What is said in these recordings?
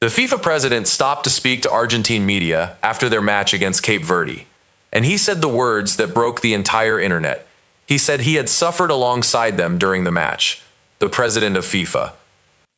The FIFA president stopped to speak to Argentine media after their match against Cape Verde, and he said the words that broke the entire internet. He said he had suffered alongside them during the match. The president of FIFA,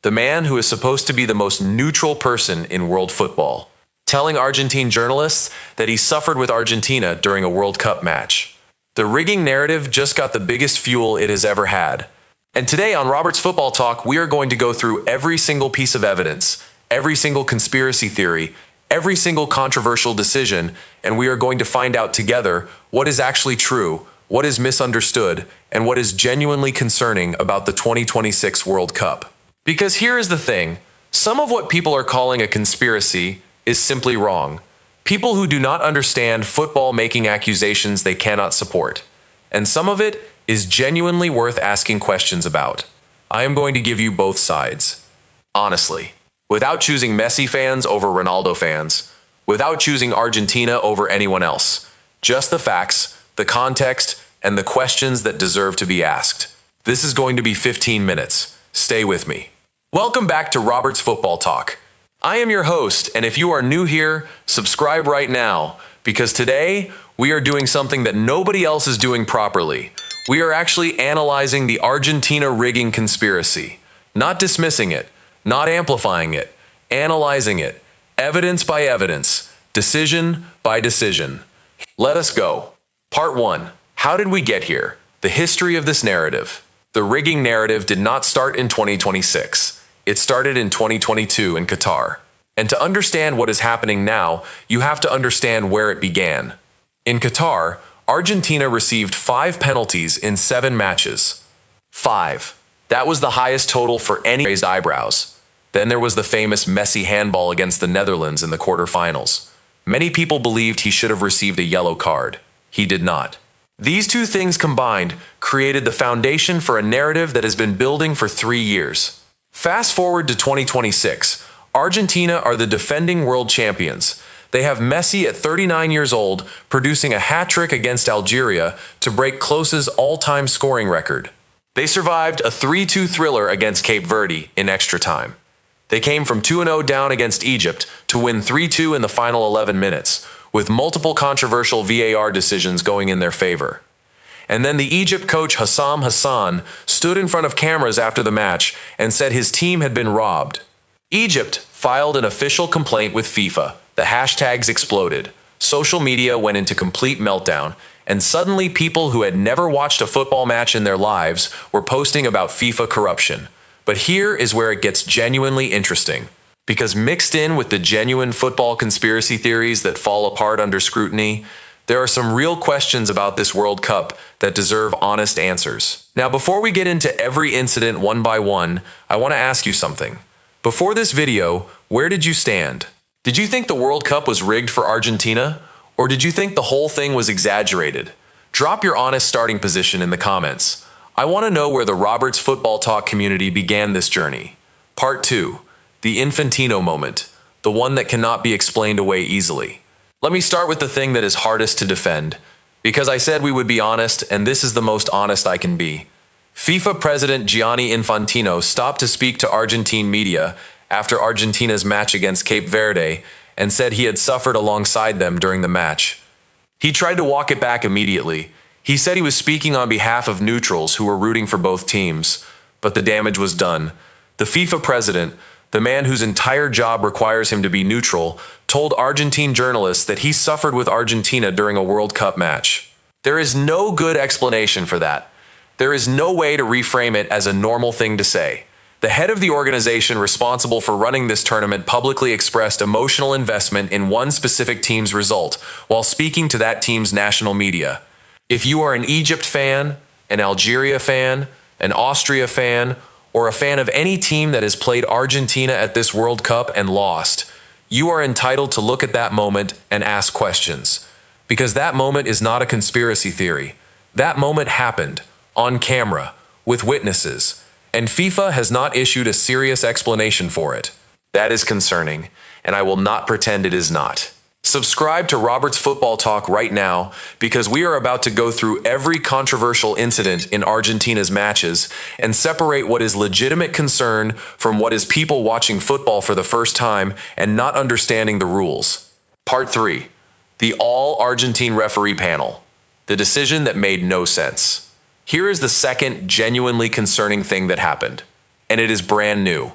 the man who is supposed to be the most neutral person in world football, telling Argentine journalists that he suffered with Argentina during a World Cup match. The rigging narrative just got the biggest fuel it has ever had. And today on Robert's Football Talk, we are going to go through every single piece of evidence, every single conspiracy theory, every single controversial decision, and we are going to find out together what is actually true, what is misunderstood, and what is genuinely concerning about the 2026 World Cup. Because here is the thing, some of what people are calling a conspiracy is simply wrong. People who do not understand football making accusations they cannot support. And some of it is genuinely worth asking questions about. I am going to give you both sides. Honestly. Without choosing Messi fans over Ronaldo fans. Without choosing Argentina over anyone else. Just the facts, the context, and the questions that deserve to be asked. This is going to be 15 minutes. Stay with me. Welcome back to Robert's Football Talk. I am your host, and if you are new here, subscribe right now, because today we are doing something that nobody else is doing properly. We are actually analyzing the Argentina rigging conspiracy, not dismissing it, not amplifying it, analyzing it, evidence by evidence, decision by decision. Let us go. Part 1. How did we get here? The history of this narrative. The rigging narrative did not start in 2026. It started in 2022 in Qatar. And to understand what is happening now, you have to understand where it began. In Qatar, Argentina received 5 penalties in 7 matches. 5. That was the highest total for any raised eyebrows. Then there was the famous Messi handball against the Netherlands in the quarterfinals. Many people believed he should have received a yellow card. He did not. These two things combined created the foundation for a narrative that has been building for 3 years. Fast forward to 2026. Argentina are the defending world champions. They have Messi at 39 years old, producing a hat-trick against Algeria to break Klose's all-time scoring record. They survived a 3-2 thriller against Cape Verde in extra time. They came from 2-0 down against Egypt to win 3-2 in the final 11 minutes, with multiple controversial VAR decisions going in their favor. And then the Egypt coach Hassam Hassan stood in front of cameras after the match and said his team had been robbed. Egypt filed an official complaint with FIFA. The hashtags exploded. Social media went into complete meltdown, and suddenly people who had never watched a football match in their lives were posting about FIFA corruption. But here is where it gets genuinely interesting. Because mixed in with the genuine football conspiracy theories that fall apart under scrutiny, there are some real questions about this World Cup that deserve honest answers. Now, before we get into every incident one by one, I want to ask you something. Before this video, where did you stand? Did you think the World Cup was rigged for Argentina? Or did you think the whole thing was exaggerated? Drop your honest starting position in the comments. I want to know where the Robert's Football Talk community began this journey. Part 2. The Infantino moment. The one that cannot be explained away easily. Let me start with the thing that is hardest to defend. Because I said we would be honest, and this is the most honest I can be. FIFA President Gianni Infantino stopped to speak to Argentine media after Argentina's match against Cape Verde and said he had suffered alongside them during the match. He tried to walk it back immediately. He said he was speaking on behalf of neutrals who were rooting for both teams, but the damage was done. The FIFA president, the man whose entire job requires him to be neutral, told Argentine journalists that he suffered with Argentina during a World Cup match. There is no good explanation for that. There is no way to reframe it as a normal thing to say. The head of the organization responsible for running this tournament publicly expressed emotional investment in one specific team's result while speaking to that team's national media. If you are an Egypt fan, an Algeria fan, an Austria fan, or a fan of any team that has played Argentina at this World Cup and lost, you are entitled to look at that moment and ask questions. Because that moment is not a conspiracy theory. That moment happened, on camera, with witnesses, and FIFA has not issued a serious explanation for it. That is concerning, and I will not pretend it is not. Subscribe to Robert's Football Talk right now because we are about to go through every controversial incident in Argentina's matches and separate what is legitimate concern from what is people watching football for the first time and not understanding the rules. Part 3. The All-Argentine Referee Panel. The decision that made no sense. Here is the second genuinely concerning thing that happened, and it is brand new.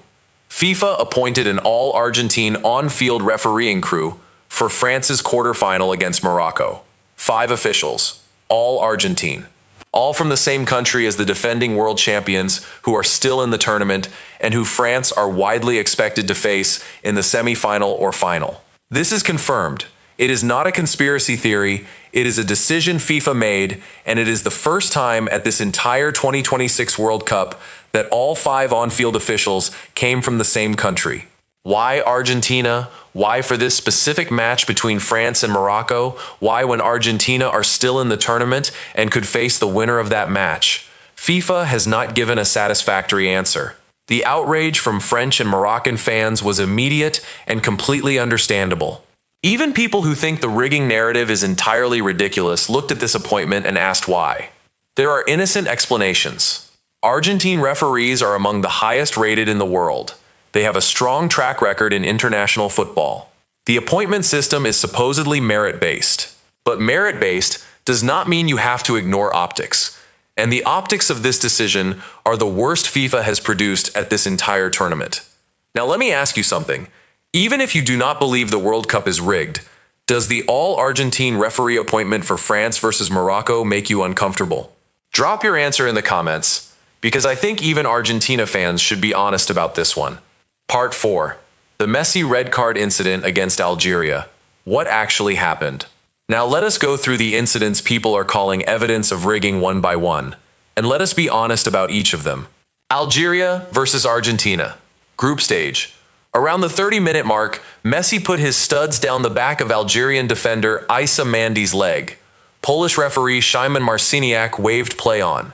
FIFA appointed an all-Argentine on-field refereeing crew for France's quarterfinal against Morocco. 5 officials, all Argentine, all from the same country as the defending world champions who are still in the tournament and who France are widely expected to face in the semi-final or final. This is confirmed. It is not a conspiracy theory, it is a decision FIFA made, and it is the first time at this entire 2026 World Cup that all 5 on-field officials came from the same country. Why Argentina? Why for this specific match between France and Morocco? Why when Argentina are still in the tournament and could face the winner of that match? FIFA has not given a satisfactory answer. The outrage from French and Moroccan fans was immediate and completely understandable. Even people who think the rigging narrative is entirely ridiculous looked at this appointment and asked why. There are innocent explanations. Argentine referees are among the highest rated in the world. They have a strong track record in international football. The appointment system is supposedly merit-based. But merit-based does not mean you have to ignore optics. And the optics of this decision are the worst FIFA has produced at this entire tournament. Now let me ask you something. Even if you do not believe the World Cup is rigged, does the all-Argentine referee appointment for France versus Morocco make you uncomfortable? Drop your answer in the comments, because I think even Argentina fans should be honest about this one. Part 4. The Messi red card incident against Algeria. What actually happened? Now let us go through the incidents people are calling evidence of rigging one by one, and let us be honest about each of them. Algeria versus Argentina. Group stage. Around the 30-minute mark, Messi put his studs down the back of Algerian defender Issa Mandy's leg. Polish referee Szymon Marciniak waved play on.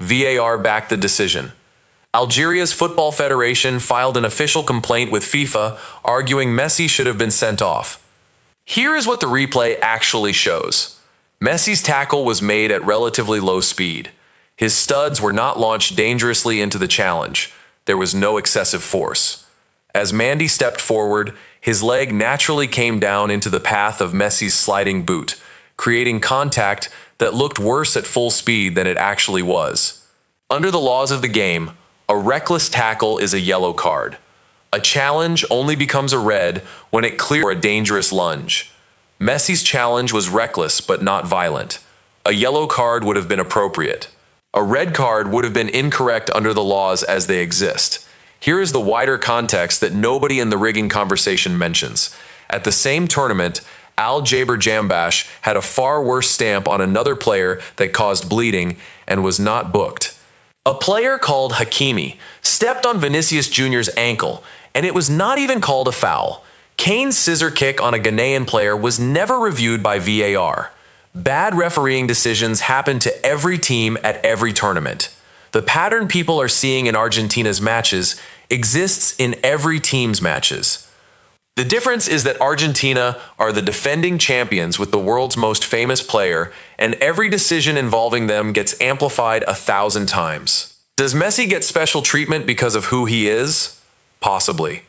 VAR backed the decision. Algeria's Football Federation filed an official complaint with FIFA, arguing Messi should have been sent off. Here is what the replay actually shows. Messi's tackle was made at relatively low speed. His studs were not launched dangerously into the challenge. There was no excessive force. As Mandy stepped forward, his leg naturally came down into the path of Messi's sliding boot, creating contact that looked worse at full speed than it actually was. Under the laws of the game, a reckless tackle is a yellow card. A challenge only becomes a red when it clears a dangerous lunge. Messi's challenge was reckless but not violent. A yellow card would have been appropriate. A red card would have been incorrect under the laws as they exist. Here is the wider context that nobody in the rigging conversation mentions. At the same tournament, Al Jaber Jambash had a far worse stamp on another player that caused bleeding and was not booked. A player called Hakimi stepped on Vinicius Jr.'s ankle, and it was not even called a foul. Kane's scissor kick on a Ghanaian player was never reviewed by VAR. Bad refereeing decisions happen to every team at every tournament. The pattern people are seeing in Argentina's matches exists in every team's matches. The difference is that Argentina are the defending champions with the world's most famous player, and every decision involving them gets amplified 1,000 times. Does Messi get special treatment because of who he is? Possibly.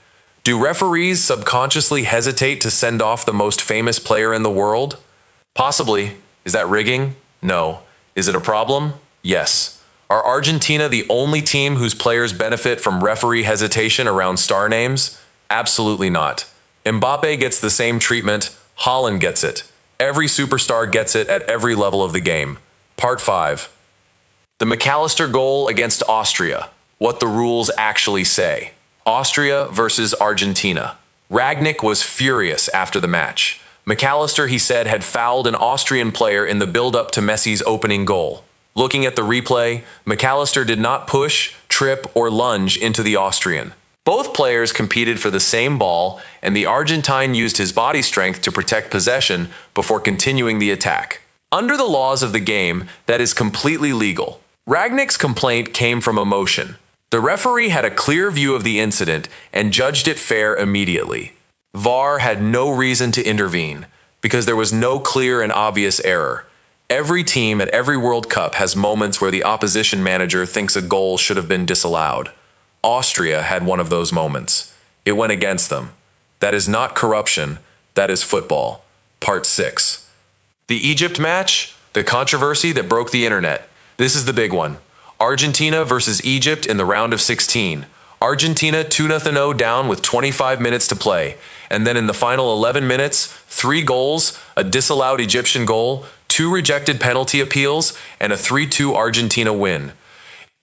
Do referees subconsciously hesitate to send off the most famous player in the world? Possibly. Is that rigging? No. Is it a problem? Yes. Are Argentina the only team whose players benefit from referee hesitation around star names? Absolutely not. Mbappe gets the same treatment, Haaland gets it. Every superstar gets it at every level of the game. Part 5. The McAllister goal against Austria. What the rules actually say. Austria versus Argentina. Rangnick was furious after the match. McAllister, he said, had fouled an Austrian player in the build-up to Messi's opening goal. Looking at the replay, McAllister did not push, trip, or lunge into the Austrian. Both players competed for the same ball, and the Argentine used his body strength to protect possession before continuing the attack. Under the laws of the game, that is completely legal. Rangnick's complaint came from emotion. The referee had a clear view of the incident and judged it fair immediately. VAR had no reason to intervene. because there was no clear and obvious error. Every team at every World Cup has moments where the opposition manager thinks a goal should have been disallowed. Austria had one of those moments. It went against them. That is not corruption, that is football. Part 6. The Egypt match? The controversy that broke the internet. This is the big one. Argentina versus Egypt in the round of 16. Argentina 2-0 down with 25 minutes to play. And then in the final 11 minutes, 3 goals, a disallowed Egyptian goal, 2 rejected penalty appeals, and a 3-2 Argentina win.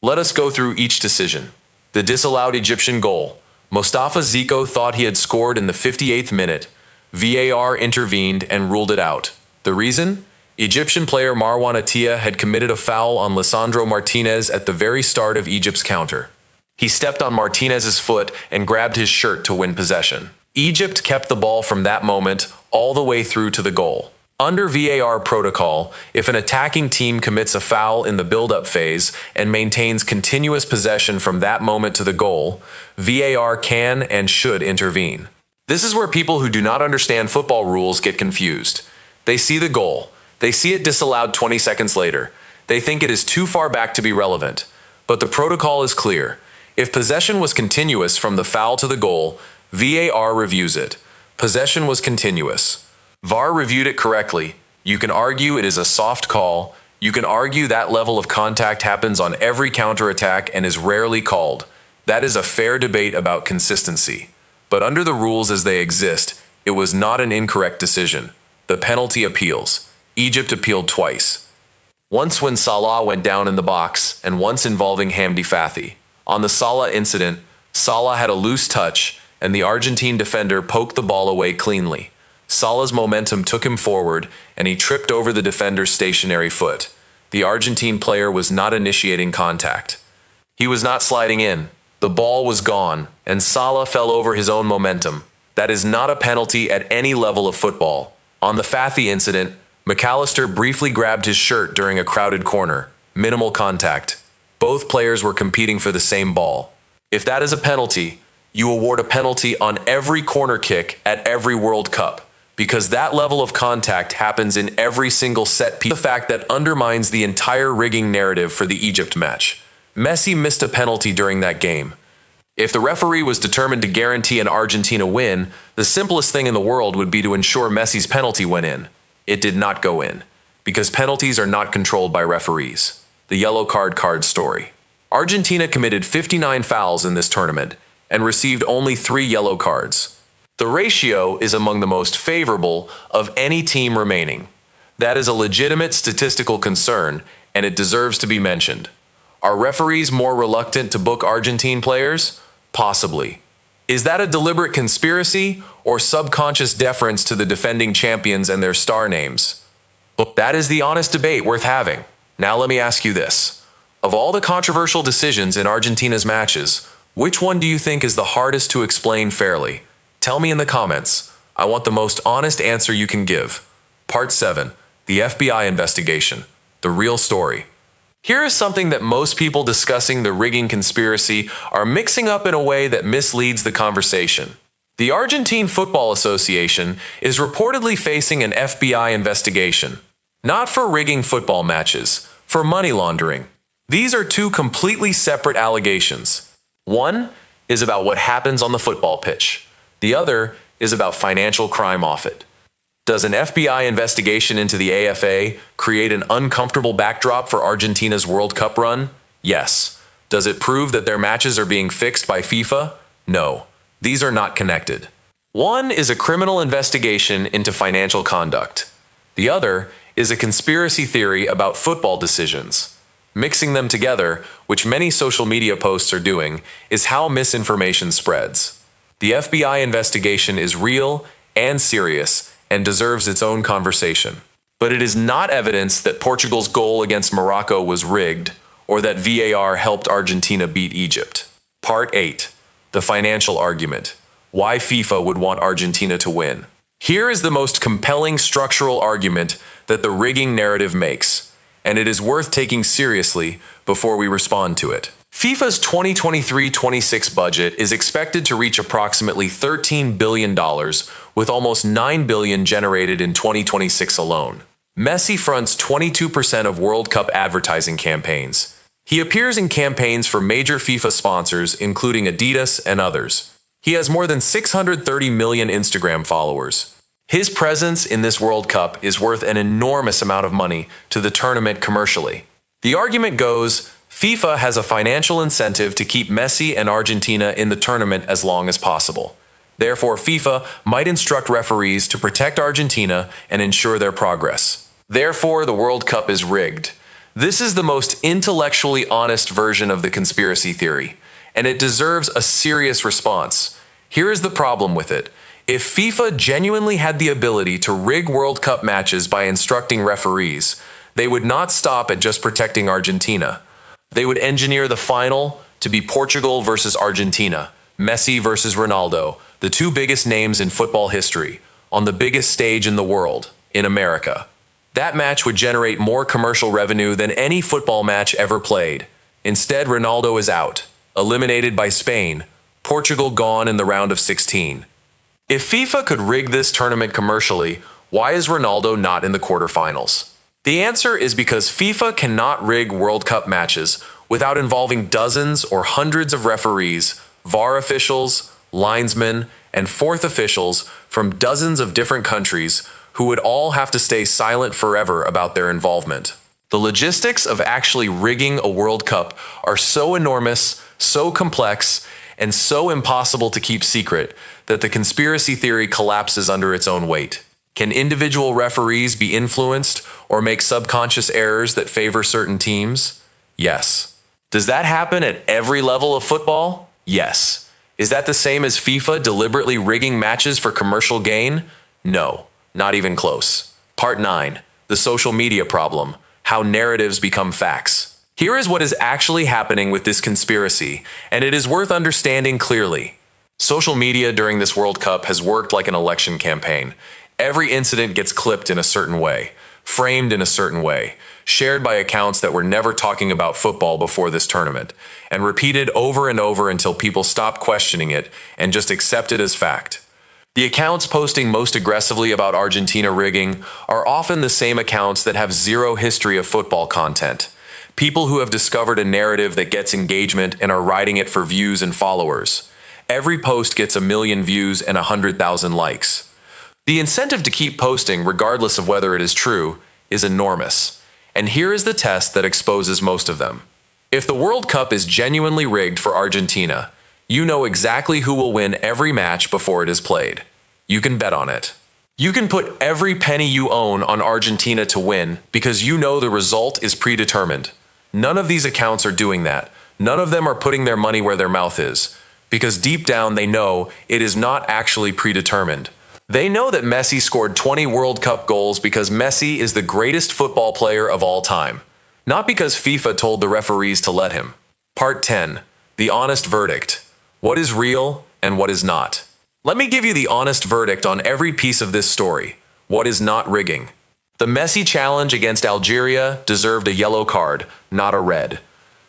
Let us go through each decision. The disallowed Egyptian goal. Mostafa Zico thought he had scored in the 58th minute. VAR intervened and ruled it out. The reason? Egyptian player Marwan Attia had committed a foul on Lisandro Martinez at the very start of Egypt's counter. He stepped on Martinez's foot and grabbed his shirt to win possession. Egypt kept the ball from that moment all the way through to the goal. Under VAR protocol, if an attacking team commits a foul in the build-up phase and maintains continuous possession from that moment to the goal, VAR can and should intervene. This is where people who do not understand football rules get confused. They see the goal. They see it disallowed 20 seconds later. They think it is too far back to be relevant. But the protocol is clear. If possession was continuous from the foul to the goal, VAR reviews it. Possession was continuous. VAR reviewed it correctly. You can argue it is a soft call. You can argue that level of contact happens on every counterattack and is rarely called. That is a fair debate about consistency. But under the rules as they exist, it was not an incorrect decision. The penalty appeals. Egypt appealed twice. Once when Salah went down in the box, and once involving Hamdi Fathi. On the Salah incident, Salah had a loose touch, and the Argentine defender poked the ball away cleanly. Salah's momentum took him forward, and he tripped over the defender's stationary foot. The Argentine player was not initiating contact. He was not sliding in. The ball was gone, and Salah fell over his own momentum. That is not a penalty at any level of football. On the Fathi incident, Allister briefly grabbed his shirt during a crowded corner. Minimal contact. Both players were competing for the same ball. If that is a penalty, you award a penalty on every corner kick at every World Cup, because that level of contact happens in every single set piece. The fact that undermines the entire rigging narrative for the Egypt match. Messi missed a penalty during that game. If the referee was determined to guarantee an Argentina win, the simplest thing in the world would be to ensure Messi's penalty went in. It did not go in, because penalties are not controlled by referees. The yellow card story. Argentina committed 59 fouls in this tournament and received only 3 yellow cards. The ratio is among the most favorable of any team remaining. That is a legitimate statistical concern, and it deserves to be mentioned. Are referees more reluctant to book Argentine players? Possibly. Is that a deliberate conspiracy or subconscious deference to the defending champions and their star names? That is the honest debate worth having. Now let me ask you this. Of all the controversial decisions in Argentina's matches, which one do you think is the hardest to explain fairly? Tell me in the comments. I want the most honest answer you can give. Part 7. The FBI investigation. The real story. Here is something that most people discussing the rigging conspiracy are mixing up in a way that misleads the conversation. The Argentine Football Association is reportedly facing an FBI investigation. Not for rigging football matches, for money laundering. These are 2 completely separate allegations. One is about what happens on the football pitch. The other is about financial crime audit. Does an FBI investigation into the AFA create an uncomfortable backdrop for Argentina's World Cup run? Yes. Does it prove that their matches are being fixed by FIFA? No. These are not connected. One is a criminal investigation into financial conduct. The other is a conspiracy theory about football decisions. Mixing them together, which many social media posts are doing, is how misinformation spreads. The FBI investigation is real and serious and deserves its own conversation. But it is not evidence that Portugal's goal against Morocco was rigged or that VAR helped Argentina beat Egypt. Part 8. The financial argument. Why FIFA would want Argentina to win. Here is the most compelling structural argument that the rigging narrative makes, and it is worth taking seriously before we respond to it. FIFA's 2023-26 budget is expected to reach approximately $13 billion, with almost $9 billion generated in 2026 alone. Messi fronts 22% of World Cup advertising campaigns. He appears in campaigns for major FIFA sponsors, including Adidas and others. He has more than 630 million Instagram followers. His presence in this World Cup is worth an enormous amount of money to the tournament commercially. The argument goes, FIFA has a financial incentive to keep Messi and Argentina in the tournament as long as possible. Therefore, FIFA might instruct referees to protect Argentina and ensure their progress. Therefore, the World Cup is rigged. This is the most intellectually honest version of the conspiracy theory, and it deserves a serious response. Here is the problem with it. If FIFA genuinely had the ability to rig World Cup matches by instructing referees, they would not stop at just protecting Argentina. They would engineer the final to be Portugal versus Argentina, Messi versus Ronaldo, the two biggest names in football history, on the biggest stage in the world, in America. That match would generate more commercial revenue than any football match ever played. Instead, Ronaldo is out, eliminated by Spain, Portugal gone in the round of 16. If FIFA could rig this tournament commercially, why is Ronaldo not in the quarterfinals? The answer is because FIFA cannot rig World Cup matches without involving dozens or hundreds of referees, VAR officials, linesmen, and fourth officials from dozens of different countries who would all have to stay silent forever about their involvement. The logistics of actually rigging a World Cup are so enormous, so complex, and so impossible to keep secret that the conspiracy theory collapses under its own weight. Can individual referees be influenced or make subconscious errors that favor certain teams? Yes. Does that happen at every level of football? Yes. Is that the same as FIFA deliberately rigging matches for commercial gain? No, not even close. Part 9. The social media problem. How narratives become facts. Here is what is actually happening with this conspiracy, and it is worth understanding clearly. Social media during this World Cup has worked like an election campaign. Every incident gets clipped in a certain way, framed in a certain way, shared by accounts that were never talking about football before this tournament, and repeated over and over until people stop questioning it and just accept it as fact. The accounts posting most aggressively about Argentina rigging are often the same accounts that have zero history of football content. People who have discovered a narrative that gets engagement and are riding it for views and followers. Every post gets 1 million views and 100,000 likes. The incentive to keep posting, regardless of whether it is true, is enormous. And here is the test that exposes most of them. If the World Cup is genuinely rigged for Argentina, you know exactly who will win every match before it is played. You can bet on it. You can put every penny you own on Argentina to win because you know the result is predetermined. None of these accounts are doing that. None of them are putting their money where their mouth is, because deep down they know it is not actually predetermined. They know that Messi scored 20 World Cup goals because Messi is the greatest football player of all time, not because FIFA told the referees to let him. Part 10. The honest verdict. What is real and what is not? Let me give you the honest verdict on every piece of this story. What is not rigging? The Messi challenge against Algeria deserved a yellow card, not a red.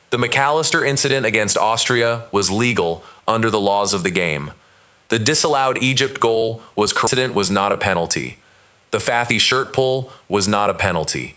The McAllister incident against Austria was legal under the laws of the game. The disallowed Egypt goal was not a penalty. The Fathy shirt pull was not a penalty.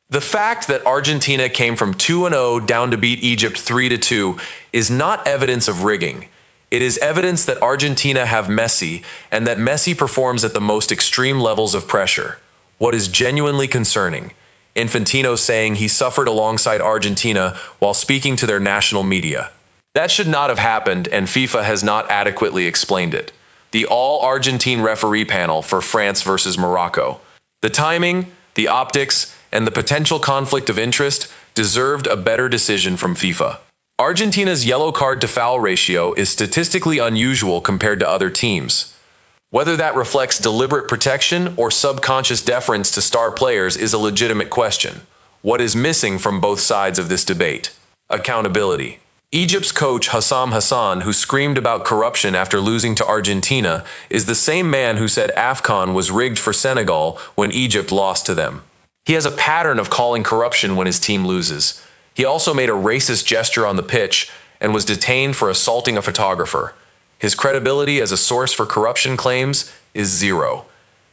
The fact that Argentina came from 2-0 down to beat Egypt 3-2 is not evidence of rigging. It is evidence that Argentina have Messi and that Messi performs at the most extreme levels of pressure. What is genuinely concerning? Infantino saying he suffered alongside Argentina while speaking to their national media. That should not have happened, and FIFA has not adequately explained it. The all-Argentine referee panel for France versus Morocco. The timing, the optics, and the potential conflict of interest deserved a better decision from FIFA. Argentina's yellow card to foul ratio is statistically unusual compared to other teams. Whether that reflects deliberate protection or subconscious deference to star players is a legitimate question. What is missing from both sides of this debate? Accountability. Egypt's coach Hassam Hassan, who screamed about corruption after losing to Argentina, is the same man who said AFCON was rigged for Senegal when Egypt lost to them. He has a pattern of calling corruption when his team loses. He also made a racist gesture on the pitch and was detained for assaulting a photographer. His credibility as a source for corruption claims is zero.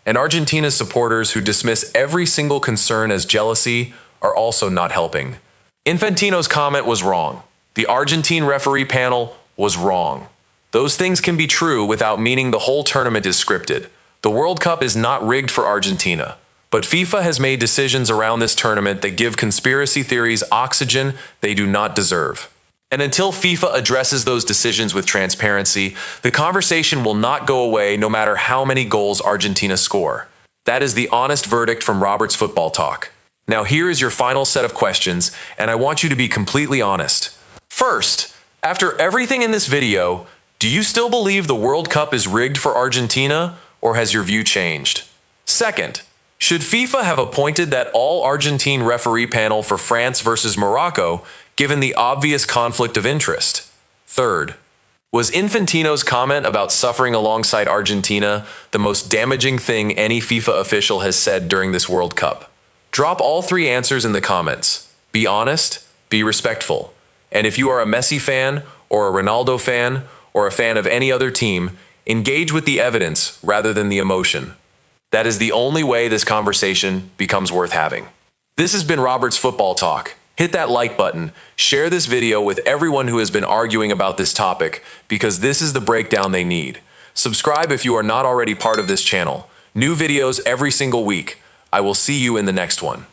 And Argentina's supporters who dismiss every single concern as jealousy are also not helping. Infantino's comment was wrong. The Argentine referee panel was wrong. Those things can be true without meaning the whole tournament is scripted. The World Cup is not rigged for Argentina, but FIFA has made decisions around this tournament that give conspiracy theories oxygen they do not deserve. And until FIFA addresses those decisions with transparency, the conversation will not go away no matter how many goals Argentina score. That is the honest verdict from Robert's Football Talk. Now here is your final set of questions, and I want you to be completely honest. First, after everything in this video, do you still believe the World Cup is rigged for Argentina, or has your view changed? Second, should FIFA have appointed that all-Argentine referee panel for France versus Morocco, given the obvious conflict of interest? Third, was Infantino's comment about suffering alongside Argentina the most damaging thing any FIFA official has said during this World Cup? Drop all three answers in the comments. Be honest, be respectful. And if you are a Messi fan, or a Ronaldo fan, or a fan of any other team, engage with the evidence rather than the emotion. That is the only way this conversation becomes worth having. This has been Robert's Football Talk. Hit that like button, share this video with everyone who has been arguing about this topic, because this is the breakdown they need. Subscribe if you are not already part of this channel. New videos every single week. I will see you in the next one.